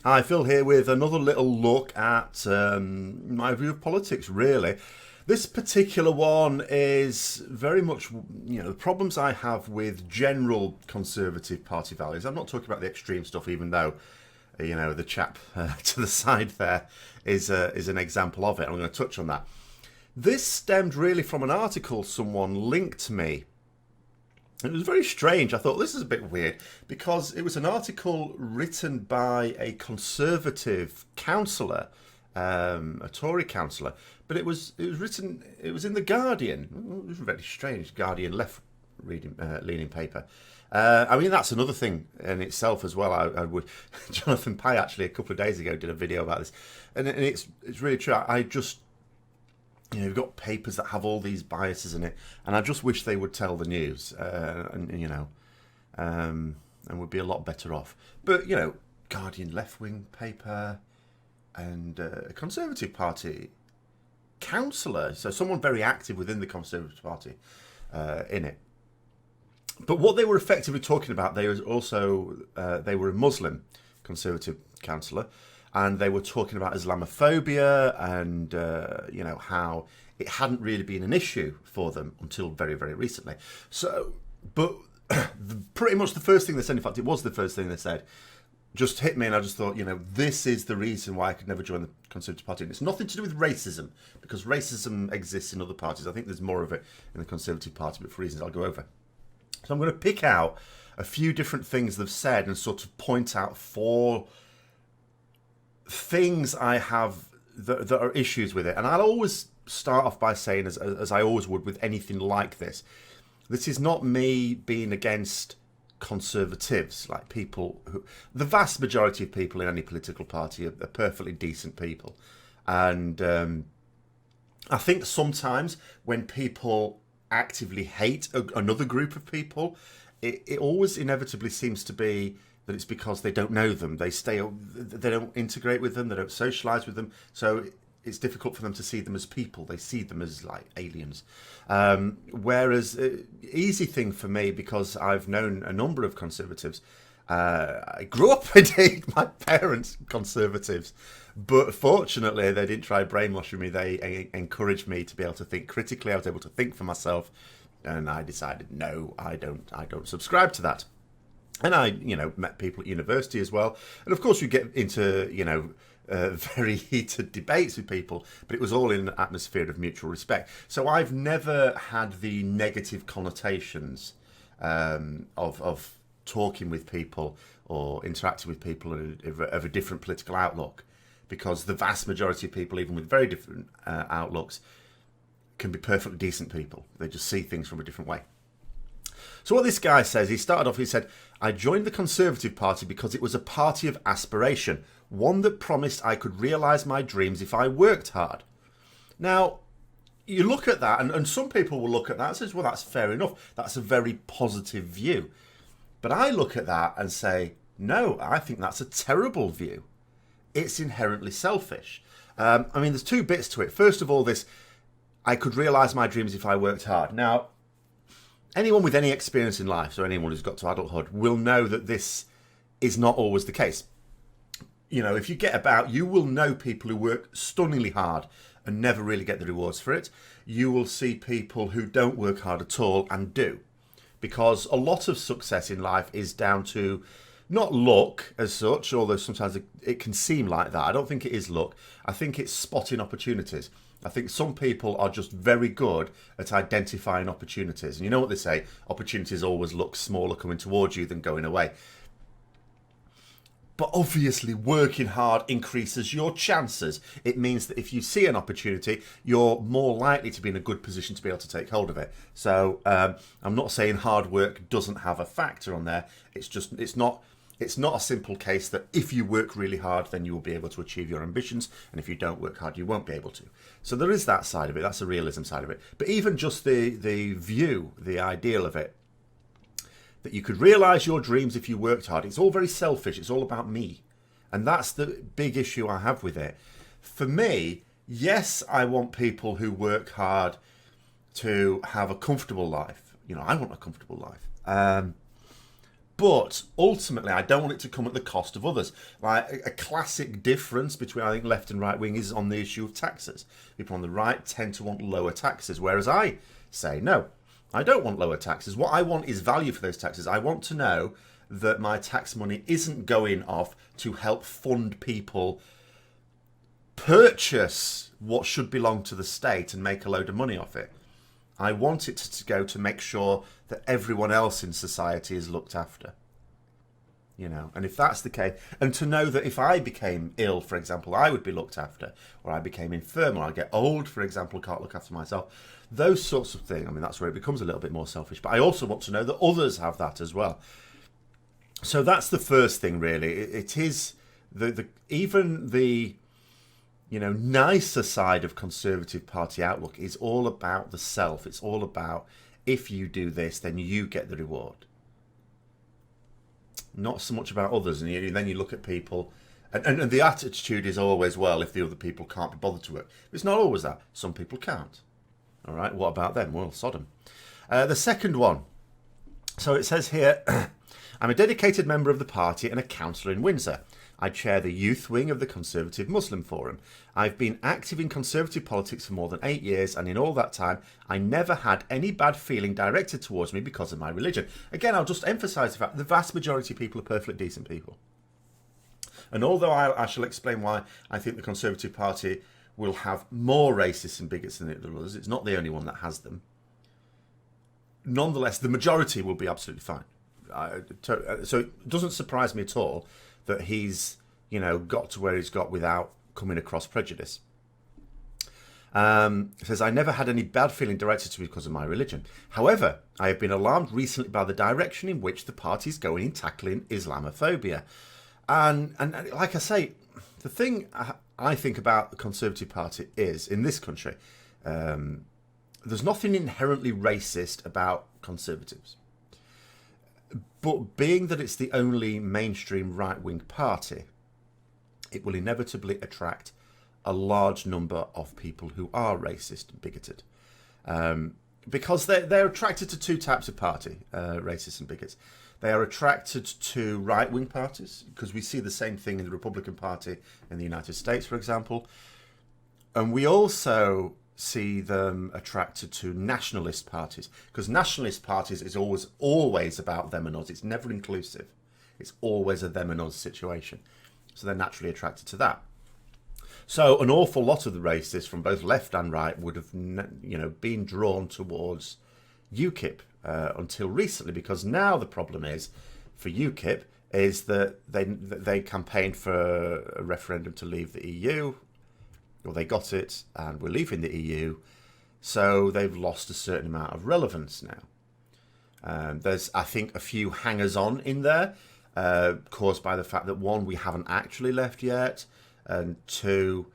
Hi, Phil here with another little look at my view of politics, really. This particular one is very much, the problems I have with general Conservative Party values. I'm not talking about the extreme stuff, even though, the chap to the side there is an example of it. I'm going to touch on that. This stemmed really from an article someone linked me. It was very strange. I thought this is a bit weird because it was an article written by a Conservative councillor, a Tory councillor, but it was written. It was in the Guardian. It was very strange. Guardian left reading leaning paper. I mean, that's another thing in itself as well. I would. Jonathan Pye actually a couple of days ago did a video about this, and it's really true. I just you've got papers that have all these biases in it, and I just wish they would tell the news, and would be a lot better off. But Guardian left-wing paper and a Conservative Party councillor, so someone very active within the Conservative Party in it. But what they were effectively talking about, they were a Muslim Conservative councillor, and they were talking about Islamophobia and how it hadn't really been an issue for them until very, very recently. So, but pretty much the first thing they said, in fact, it was the first thing they said, just hit me, and I just thought, this is the reason why I could never join the Conservative Party. And it's nothing to do with racism, because racism exists in other parties. I think there's more of it in the Conservative Party, but for reasons I'll go over. So I'm going to pick out a few different things they've said and sort of point out four things I have that are issues with it. And I'll always start off by saying, as I always would with anything like this is not me being against conservatives, like people who, the vast majority of people in any political party are perfectly decent people. And I think sometimes when people actively hate another group of people, it always inevitably seems to be that it's because they don't know them. They don't integrate with them. They don't socialise with them. So it's difficult for them to see them as people. They see them as like aliens. Whereas easy thing for me, because I've known a number of Conservatives. I grew up indeed, my parents Conservatives, but fortunately they didn't try brainwashing me. They encouraged me to be able to think critically. I was able to think for myself, and I decided no, I don't subscribe to that. And I, met people at university as well. And of course, we get into, very heated debates with people, but it was all in an atmosphere of mutual respect. So I've never had the negative connotations of talking with people or interacting with people of a different political outlook, because the vast majority of people, even with very different outlooks, can be perfectly decent people. They just see things from a different way. So what this guy says, he said, I joined the Conservative Party because it was a party of aspiration, one that promised I could realise my dreams if I worked hard. Now, you look at that, and some people will look at that and say, well, that's fair enough. That's a very positive view. But I look at that and say, no, I think that's a terrible view. It's inherently selfish. There's two bits to it. First of all, I could realise my dreams if I worked hard. Now, anyone with any experience in life, so anyone who's got to adulthood, will know that this is not always the case. If you get about, you will know people who work stunningly hard and never really get the rewards for it. You will see people who don't work hard at all and do. Because a lot of success in life is down to not luck as such, although sometimes it can seem like that. I don't think it is luck. I think it's spotting opportunities. I think some people are just very good at identifying opportunities. And you know what they say? Opportunities always look smaller coming towards you than going away. But obviously, working hard increases your chances. It means that if you see an opportunity, you're more likely to be in a good position to be able to take hold of it. So I'm not saying hard work doesn't have a factor on there. It's not a simple case that if you work really hard, then you will be able to achieve your ambitions. And if you don't work hard, you won't be able to. So there is that side of it. That's the realism side of it. But even just the view, the ideal of it, that you could realise your dreams if you worked hard. It's all very selfish. It's all about me. And that's the big issue I have with it. For me, yes, I want people who work hard to have a comfortable life. I want a comfortable life. But ultimately, I don't want it to come at the cost of others. Like a classic difference between, I think, left and right wing is on the issue of taxes. People on the right tend to want lower taxes, whereas I say, no, I don't want lower taxes. What I want is value for those taxes. I want to know that my tax money isn't going off to help fund people purchase what should belong to the state and make a load of money off it. I want it to go to make sure that everyone else in society is looked after. You know, and if that's the case, and to know that if I became ill, for example, I would be looked after, or I became infirm, or I get old, for example, can't look after myself, those sorts of things, I mean, that's where it becomes a little bit more selfish. But I also want to know that others have that as well. So that's the first thing, really. It is even the nicer side of Conservative Party outlook is all about the self. It's all about, if you do this, then you get the reward. Not so much about others. And then you look at people, and the attitude is always, well, if the other people can't be bothered to work. It's not always that. Some people can't. All right, what about them? Well, Sodom. The second one. So it says here, I'm a dedicated member of the party and a councillor in Windsor. I chair the youth wing of the Conservative Muslim Forum. I've been active in Conservative politics for more than 8 years, and in all that time, I never had any bad feeling directed towards me because of my religion. Again, I'll just emphasise the fact the vast majority of people are perfectly decent people. And although I shall explain why I think the Conservative Party will have more racists and bigots than it does, it's not the only one that has them. Nonetheless, the majority will be absolutely fine. So it doesn't surprise me at all that he's, got to where he's got without coming across prejudice. It says, I never had any bad feeling directed to me because of my religion. However, I have been alarmed recently by the direction in which the party is going in tackling Islamophobia. And like I say, the thing I think about the Conservative Party is, in this country, there's nothing inherently racist about Conservatives. But being that it's the only mainstream right-wing party, it will inevitably attract a large number of people who are racist and bigoted. Because they're attracted to two types of party, racists and bigots. They are attracted to right-wing parties, because we see the same thing in the Republican Party in the United States, for example. And we also see them attracted to nationalist parties, because nationalist parties is always about them and us. It's never inclusive. It's always a them and us situation. So they're naturally attracted to that. So an awful lot of the racists from both left and right would have, been drawn towards UKIP until recently, because now the problem is for UKIP is that they campaigned for a referendum to leave the EU. Well, they got it, and we're leaving the EU, so they've lost a certain amount of relevance now. There's, I think, a few hangers-on in there, caused by the fact that, one, we haven't actually left yet, and two,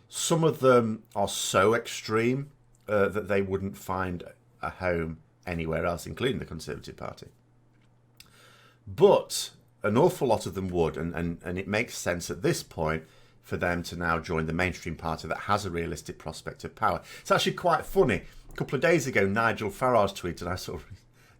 some of them are so extreme that they wouldn't find a home anywhere else, including the Conservative Party. But an awful lot of them would, and it makes sense at this point for them to now join the mainstream party that has a realistic prospect of power. It's actually quite funny. A couple of days ago, Nigel Farage tweeted, I sort of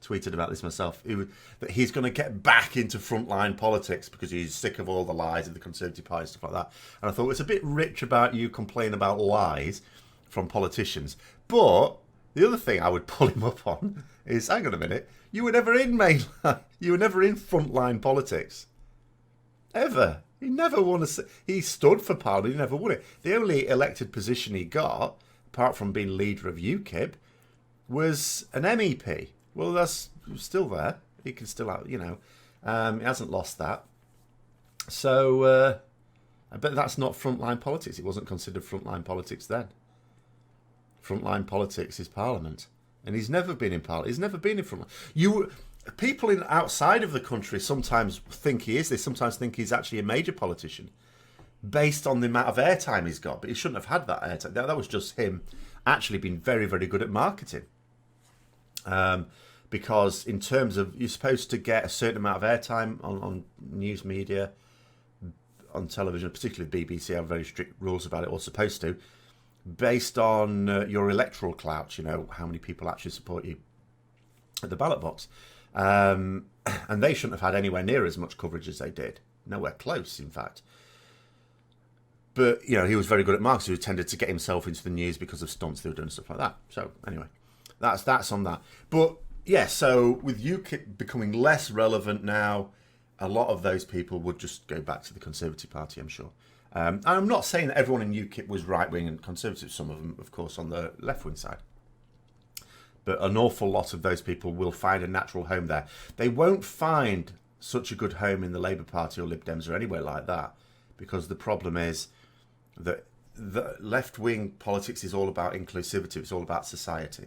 tweeted about this myself, that he's going to get back into frontline politics because he's sick of all the lies of the Conservative Party, stuff like that. And I thought, it's a bit rich about you complaining about lies from politicians. But the other thing I would pull him up on is, hang on a minute, you were never in frontline politics. Ever. He never won he stood for Parliament, he never won it. The only elected position he got, apart from being leader of UKIP, was an MEP. Well, that's still there. He can still have, he hasn't lost that. So, I bet that's not frontline politics. It wasn't considered frontline politics then. Frontline politics is Parliament. And he's never been in Parliament. He's never been in frontline. People outside of the country sometimes think he is. They sometimes think he's actually a major politician based on the amount of airtime he's got. But he shouldn't have had that airtime. That was just him actually being very, very good at marketing. Because in terms of, you're supposed to get a certain amount of airtime on news media, on television, particularly BBC have very strict rules about it, or supposed to, based on your electoral clout, how many people actually support you at the ballot box. And they shouldn't have had anywhere near as much coverage as they did. Nowhere close, in fact. But, you know, he was very good at marketing, who tended to get himself into the news because of stunts they were doing and stuff like that. So, anyway, that's on that. But, yeah, so with UKIP becoming less relevant now, a lot of those people would just go back to the Conservative Party, I'm sure. And I'm not saying that everyone in UKIP was right-wing and conservative. Some of them, of course, on the left-wing side. But an awful lot of those people will find a natural home there. They won't find such a good home in the Labour Party or Lib Dems or anywhere like that, because the problem is that the left-wing politics is all about inclusivity. It's all about society.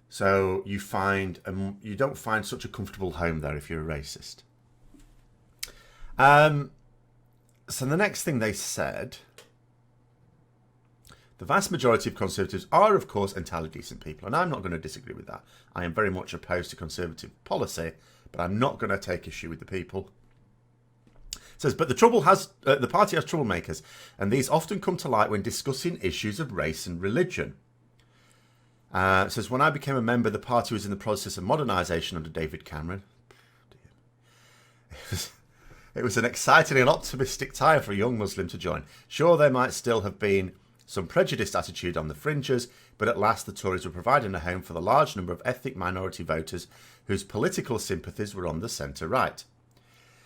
So you don't find such a comfortable home there if you're a racist. So the next thing they said, the vast majority of Conservatives are, of course, entirely decent people, and I'm not going to disagree with that. I am very much opposed to Conservative policy, but I'm not going to take issue with the people. It says, but the party has troublemakers, and these often come to light when discussing issues of race and religion. It says, when I became a member, the party was in the process of modernisation under David Cameron. It was an exciting and optimistic time for a young Muslim to join. Sure, there might still have been some prejudiced attitude on the fringes, but at last the Tories were providing a home for the large number of ethnic minority voters whose political sympathies were on the centre-right.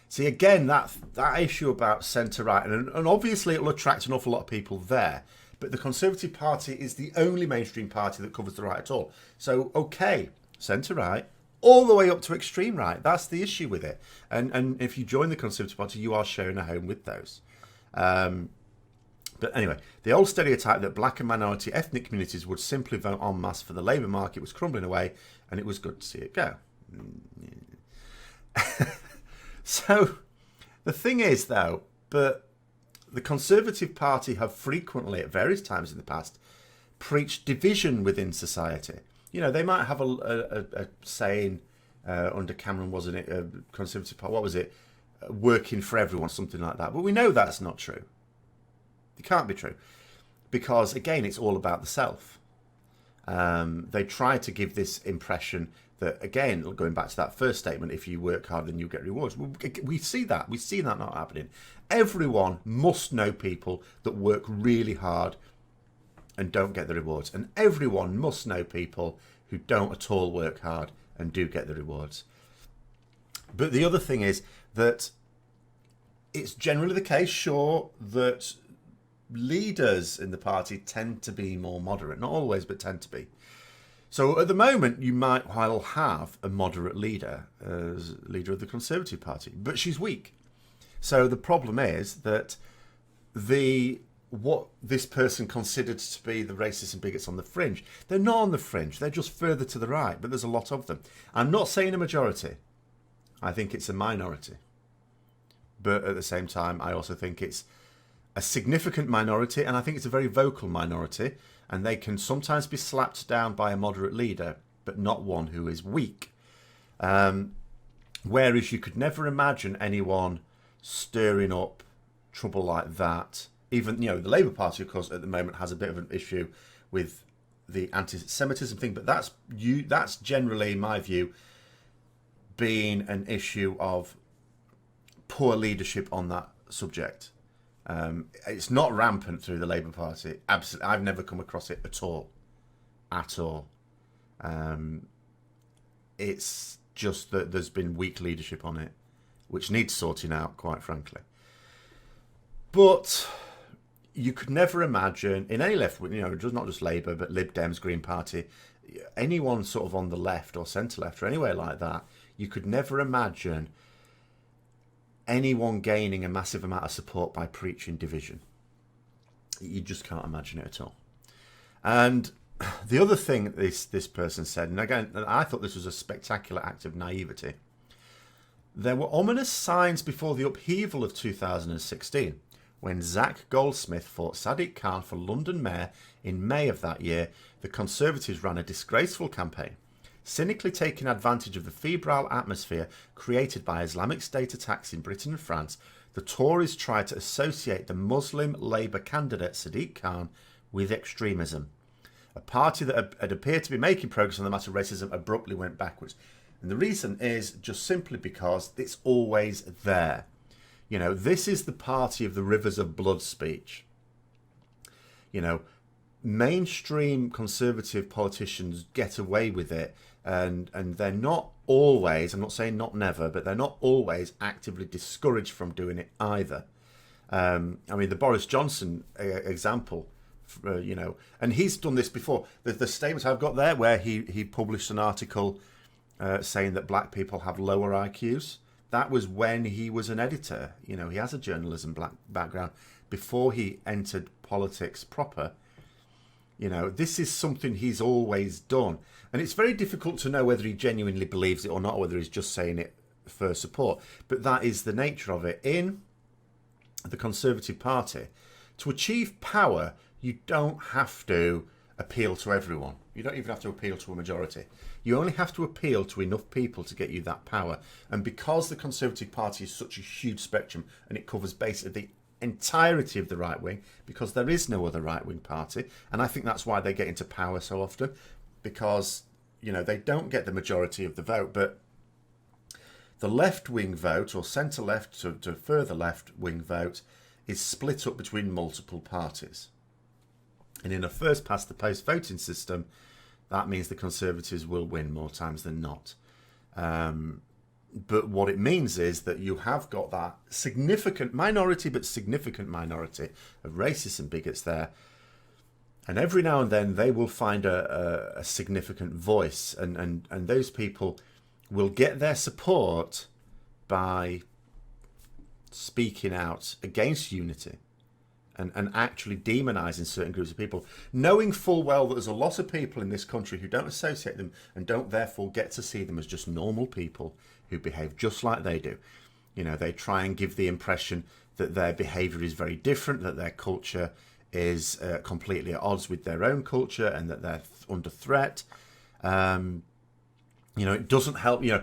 See, again, that issue about centre-right, and obviously it will attract an awful lot of people there, but the Conservative Party is the only mainstream party that covers the right at all. So, okay, centre-right, all the way up to extreme right. That's the issue with it. And if you join the Conservative Party, you are sharing a home with those. But anyway, the old stereotype that black and minority ethnic communities would simply vote en masse for the Labour market was crumbling away, and it was good to see it go. So, the thing is, though, but the Conservative Party have frequently, at various times in the past, preached division within society. You know, they might have a saying under Cameron, wasn't it? Conservative Party, what was it? Working for everyone, something like that. But we know that's not true. It can't be true. Because, again, it's all about the self. They try to give this impression that, again, going back to that first statement, if you work hard, then you get rewards. We see that. We see that not happening. Everyone must know people that work really hard and don't get the rewards. And everyone must know people who don't at all work hard and do get the rewards. But the other thing is that it's generally the case, sure, that leaders in the party tend to be more moderate. Not always, but tend to be. So at the moment, you might well have a moderate leader as leader of the Conservative Party, but she's weak. So the problem is that what this person considered to be the racists and bigots on the fringe, they're not on the fringe, they're just further to the right, but there's a lot of them. I'm not saying a majority, I think it's a minority. But at the same time, I also think it's a significant minority, and I think it's a very vocal minority, and they can sometimes be slapped down by a moderate leader, but not one who is weak. Whereas you could never imagine anyone stirring up trouble like that. Even, you know, the Labour Party, of course, at the moment has a bit of an issue with the anti-Semitism thing, but that's generally, in my view, been an issue of poor leadership on that subject. It's not rampant through the Labour Party. Absolutely, I've never come across it at all. It's just that there's been weak leadership on it, which needs sorting out, quite frankly. But you could never imagine in any left, you know, just not just Labour, but Lib Dems, Green Party, anyone sort of on the left or centre left or anywhere like that, you could never imagine anyone gaining a massive amount of support by preaching division. You just can't imagine it at all. And the other thing this person said, and again, I thought this was a spectacular act of naivety. There were ominous signs before the upheaval of 2016, when Zach Goldsmith fought Sadiq Khan for London Mayor in May of that year. The Conservatives ran a disgraceful campaign, cynically taking advantage of the febrile atmosphere created by Islamic State attacks in Britain and France. The Tories tried to associate the Muslim Labour candidate Sadiq Khan with extremism. A party that had appeared to be making progress on the matter of racism abruptly went backwards. And the reason is just simply because it's always there. You know, this is the party of the rivers of blood speech. You know, mainstream conservative politicians get away with it, and they're not always, I'm not saying not never, but they're not always actively discouraged from doing it either. I mean, the Boris Johnson example, you know, and he's done this before. The statement I've got there where he published an article saying that black people have lower IQs. That was when he was an editor. You know, he has a journalism background before he entered politics proper. You know, this is something he's always done. And it's very difficult to know whether he genuinely believes it or not, or whether he's just saying it for support. But that is the nature of it. In the Conservative Party, to achieve power, you don't have to appeal to everyone. You don't even have to appeal to a majority. You only have to appeal to enough people to get you that power. And because the Conservative Party is such a huge spectrum, and it covers basically the entirety of the right wing, because there is no other right wing party, and I think that's why they get into power so often, because, you know, they don't get the majority of the vote, but the left wing vote, or centre left to further left wing vote, is split up between multiple parties. And in a first past the post voting system, that means the Conservatives will win more times than not. But what it means is that you have got that significant minority, but significant minority of racists and bigots there. And every now and then they will find a significant voice. And those people will get their support by speaking out against unity and actually demonising certain groups of people, knowing full well that there's a lot of people in this country who don't associate them and don't therefore get to see them as just normal people who behave just like they do. You know, they try and give the impression that their behaviour is very different, that their culture is completely at odds with their own culture, and that they're under threat. You know, it doesn't help, you know,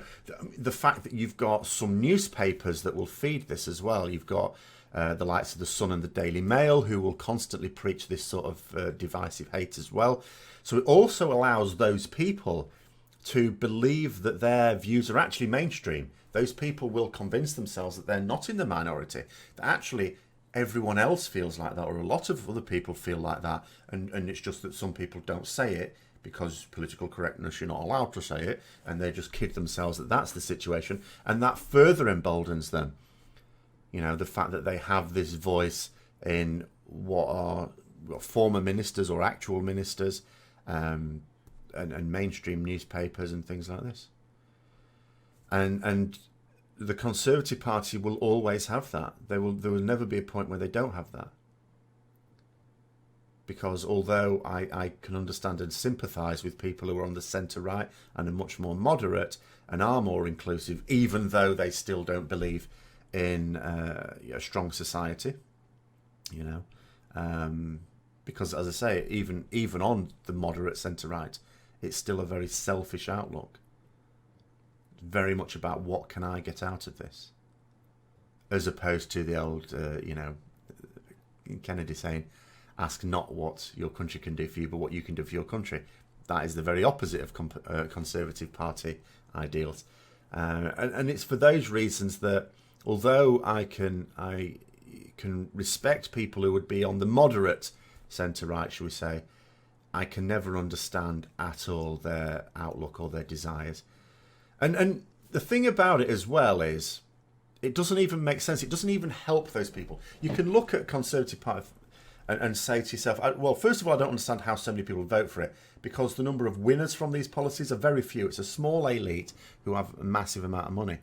the fact that you've got some newspapers that will feed this as well. You've got the likes of the Sun and the Daily Mail, who will constantly preach this sort of divisive hate as well. So it also allows those people to believe that their views are actually mainstream. Those people will convince themselves that they're not in the minority, that actually everyone else feels like that, or a lot of other people feel like that, and it's just that some people don't say it because political correctness, you're not allowed to say it, and they just kid themselves that that's the situation, and that further emboldens them. You know, the fact that they have this voice in what are former ministers or actual ministers, and mainstream newspapers and things like this. And the Conservative Party will always have that. There will never be a point where they don't have that. Because although I can understand and sympathise with people who are on the centre-right and are much more moderate and are more inclusive, even though they still don't believe in a strong society, you know, because as I say, even on the moderate centre-right, it's still a very selfish outlook. Very much about what can I get out of this, as opposed to the old, you know, Kennedy saying, ask not what your country can do for you, but what you can do for your country. That is the very opposite of Conservative Party ideals. And it's for those reasons that, although I can respect people who would be on the moderate centre-right, shall we say, I can never understand at all their outlook or their desires. And the thing about it as well is, it doesn't even make sense. It doesn't even help those people. You can look at Conservative Party and say to yourself, well, first of all, I don't understand how so many people vote for it, because the number of winners from these policies are very few. It's a small elite who have a massive amount of money.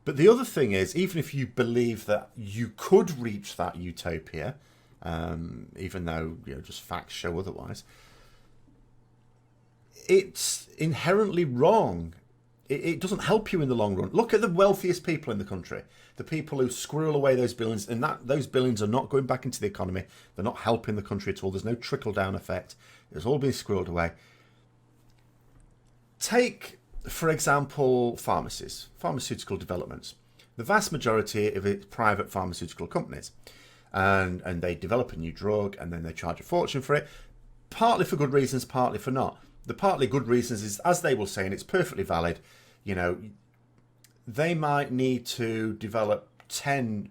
But the other thing is, even if you believe that you could reach that utopia, even though, you know, just facts show otherwise, it's inherently wrong. It doesn't help you in the long run. Look at the wealthiest people in the country, the people who squirrel away those billions, and those billions are not going back into the economy. They're not helping the country at all. There's no trickle-down effect. It's all being squirreled away. Take, for example, pharmacies, pharmaceutical developments. The vast majority of it's private pharmaceutical companies, and they develop a new drug, and then they charge a fortune for it, partly for good reasons, partly for not. the partly good reasons is, as they will say, and it's perfectly valid, you know, they might need to develop 10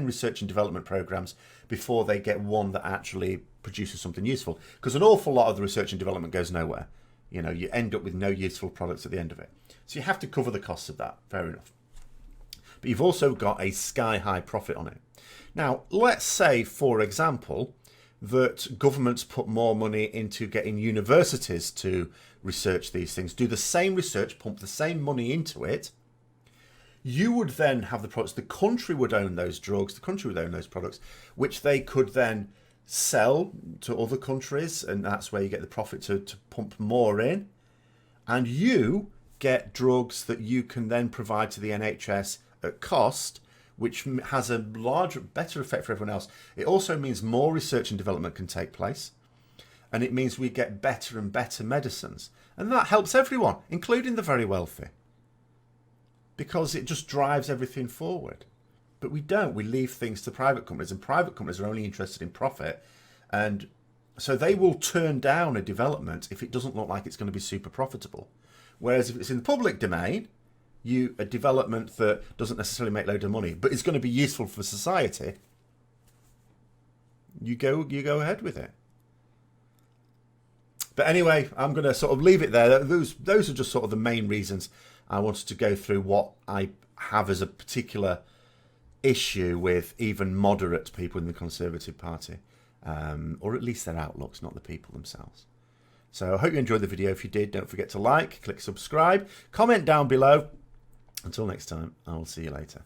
research and development programs before they get one that actually produces something useful, because an awful lot of the research and development goes nowhere. You know, you end up with no useful products at the end of it. So you have to cover the costs of that. Fair enough. But you've also got a sky-high profit on it. Now, let's say, for example, that governments put more money into getting universities to research these things, do the same research, pump the same money into it. You would then have the products. The country would own those drugs. The country would own those products, which they could then sell to other countries, and that's where you get the profit to pump more in. And you get drugs that you can then provide to the NHS at cost, which has a better effect for everyone else. It also means more research and development can take place, and it means we get better and better medicines. And that helps everyone, including the very wealthy, because it just drives everything forward. But we don't. We leave things to private companies, and private companies are only interested in profit. And so they will turn down a development if it doesn't look like it's going to be super profitable. Whereas if it's in the public domain, a development that doesn't necessarily make loads of money, but it's going to be useful for society, you go ahead with it. But anyway, I'm going to sort of leave it there. Those are just sort of the main reasons I wanted to go through what I have as a particular issue with even moderate people in the Conservative Party, or at least their outlooks, not the people themselves. So I hope you enjoyed the video. If you did, don't forget to like, click subscribe, comment down below. Until next time, I will see you later.